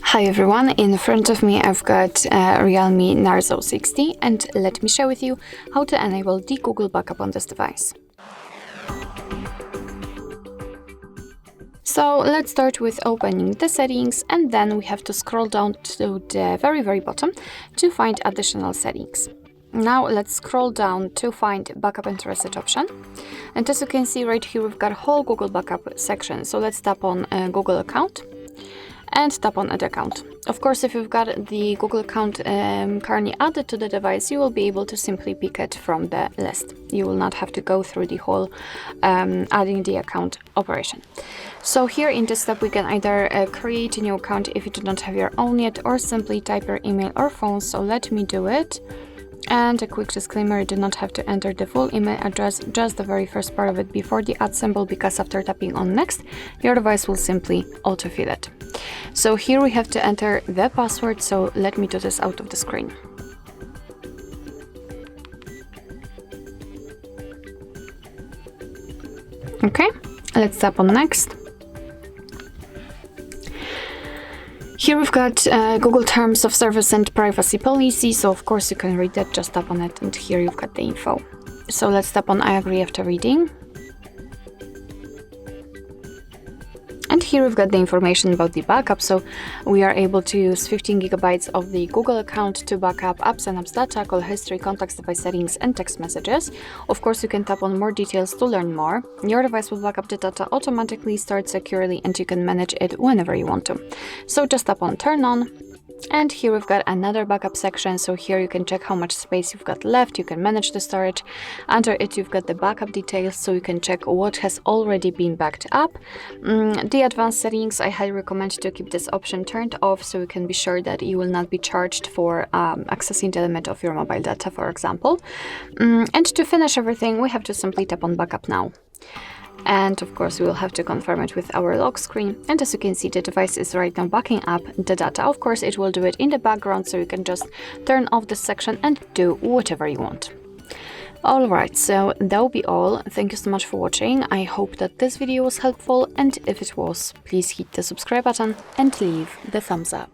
Hi everyone, in front of me I've got REALME Narzo 60 and let me share with you how to enable the Google backup on this device. So let's start with opening the settings, and then we have to scroll down to the very bottom to find additional settings. Now let's scroll down to find backup and reset option. And as you can see right here, we've got a whole Google backup section. So let's tap on Google account and tap on add account. Of course, if you've got the Google account currently added to the device, you will be able to simply pick it from the list. You will not have to go through the whole adding the account operation. So here in this step, we can either create a new account if you do not have your own yet, or simply type your email or phone. So let me do it. And a quick disclaimer, you do not have to enter the full email address, just the very first part of it before the add symbol, because after tapping on next, your device will simply autofill it. So here we have to enter the password, so let me do this out of the screen. Okay, let's tap on next. Here we've got Google Terms of Service and Privacy Policy, so of course you can read that, just tap on it, and here you've got the info. So let's tap on I agree after reading. And here we've got the information about the backup, so we are able to use 15 gigabytes of the Google account to back up apps and apps data, call history, contacts, device settings, and text messages. Of course, you can tap on more details to learn more. Your device will back up the data automatically, stored securely, and you can manage it whenever you want to. So just tap on turn on. And here we've got another backup section, so here you can check how much space you've got left, you can manage the storage. Under it you've got the backup details, so you can check what has already been backed up. The advanced settings, I highly recommend to keep this option turned off, so you can be sure that you will not be charged for accessing the limit of your mobile data, for example. And to finish everything, we have to simply tap on backup now. And of course we will have to confirm it with our lock screen, and as you can see, the device is right now backing up the data. Of course it will do it in the background, so you can just turn off this section and do whatever you want. Alright, so that will be all. Thank you so much for watching. I hope that this video was helpful, and if it was, please hit the subscribe button and leave the thumbs up.